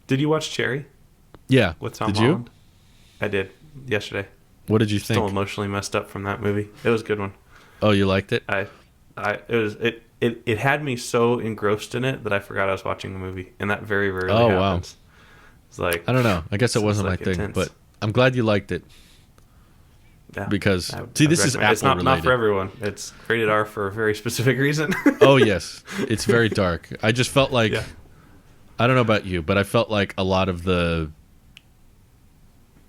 Did you watch Cherry Yeah. with Tom Did Holland? I did yesterday. What did you Still think? emotionally messed up from that movie. It was a good one. Oh, you liked it? It had me so engrossed in it that I forgot I was watching the movie, and that very rarely Oh, wow. happens. It's like I don't know. I guess it sounds wasn't like my thing, intense. but I'm glad you liked it. Yeah, Because I'd this is recommend it. It's not Apple-related. for everyone. It's rated R for a very specific reason. Oh, yes. It's very dark. I just felt like, Yeah. I don't know about you, but I felt like a lot of the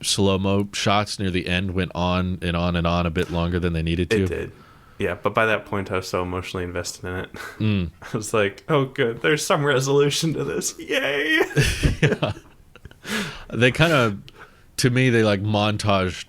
slow-mo shots near the end went on and on and on a bit longer than they needed to. It did. Yeah, but by that point, I was so emotionally invested in it. Mm. I was like, oh, good. There's some resolution to this. Yay! They kind of, to me, they like montaged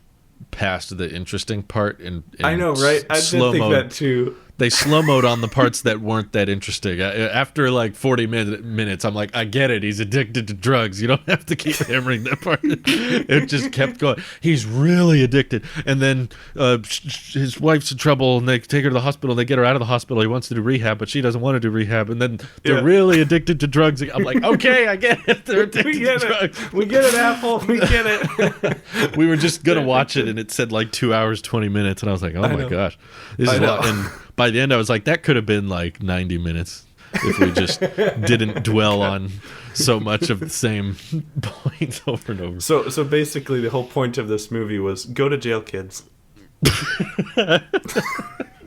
past the interesting part and I know, right? I did think that too. They slow-moed on the parts that weren't that interesting. After like 40 minutes, I'm like, I get it. He's addicted to drugs. You don't have to keep hammering that part. It just kept going. He's really addicted. And then his wife's in trouble, and they take her to the hospital. They get her out of the hospital. He wants to do rehab, but she doesn't want to do rehab. And then they're really addicted to drugs. I'm like, okay, I get it. They're addicted We get to it. drugs. We get it, Apple. We get it. We were just going to watch it, and it said like 2 hours, 20 minutes. And I was like, oh my know. gosh. This is a know. lot. And by the end, I was like, that could have been like 90 minutes if we just didn't dwell on so much of the same points over and over. So basically, the whole point of this movie was go to jail, kids.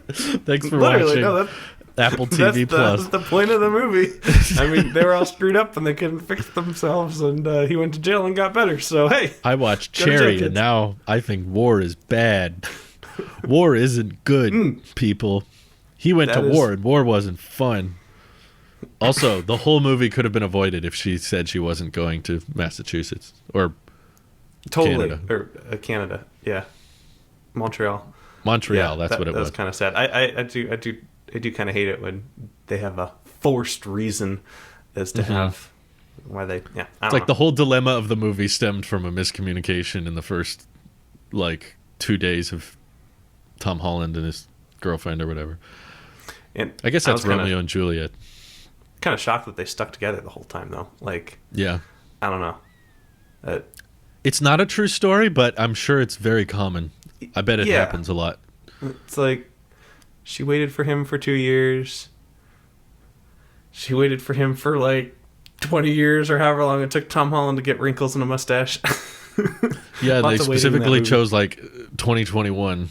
Thanks for Literally, watching no, Apple TV that's Plus. the point of the movie. I mean, they were all screwed up and they couldn't fix themselves, and he went to jail and got better. So hey, I watched Go to jail, Cherry, kids. and now I think war is bad. War isn't good, people. He went That to is- war, and war wasn't fun. Also, the whole movie could have been avoided if she said she wasn't going to Massachusetts or totally Canada. or Canada, yeah, Montreal. Montreal. Yeah, That's what it that was. was kind of sad. I do kind of hate it when they have a forced reason as to have why they. Yeah, I It's don't like know. the whole dilemma of the movie stemmed from a miscommunication in the first, like, 2 days of Tom Holland and his girlfriend or whatever. And I guess I that's was Romeo and Juliet. Kind of shocked that they stuck together the whole time, though. Like, Yeah. I don't know. It's not a true story, but I'm sure it's very common. I bet it Yeah. happens a lot. It's like she waited for him for 2 years. She waited for him for like 20 years or however long it took Tom Holland to get wrinkles and a mustache. Yeah, they Lots of waiting in that specifically movie. chose like 2021.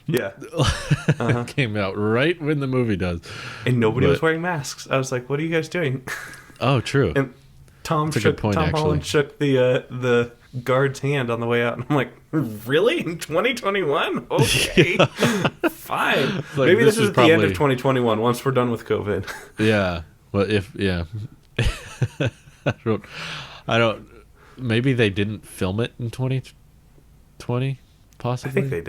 Yeah. It came out right when the movie does. And nobody was But- wearing masks. I was like, what are you guys doing? Oh, true. And Tom a good shook point, Tom actually. Holland shook the guard's hand on the way out, and I'm like, really? In 2021? Okay, fine. Like, Maybe this this is is at the end probably- of 2021. Once we're done with COVID. Yeah. Well, I don't. Maybe they didn't film it in 2020. Possibly. I think they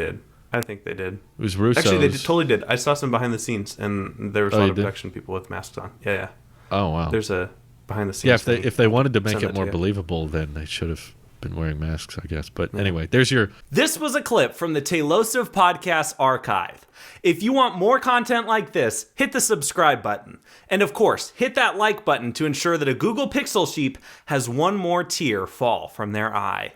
did. It was Russo's. Actually, they totally did. I saw some behind the scenes, and there was a Oh, lot you of did? production people with masks on. Yeah, yeah. Oh wow. There's a behind the scenes. Yeah, thing. if they wanted to make Send it that more to you. believable, then they should have been wearing masks, I guess. But anyway, there's your. This was a clip from the Taylosive Podcast Archive. If you want more content like this, hit the subscribe button. And of course, hit that like button to ensure that a Google Pixel sheep has one more tear fall from their eye.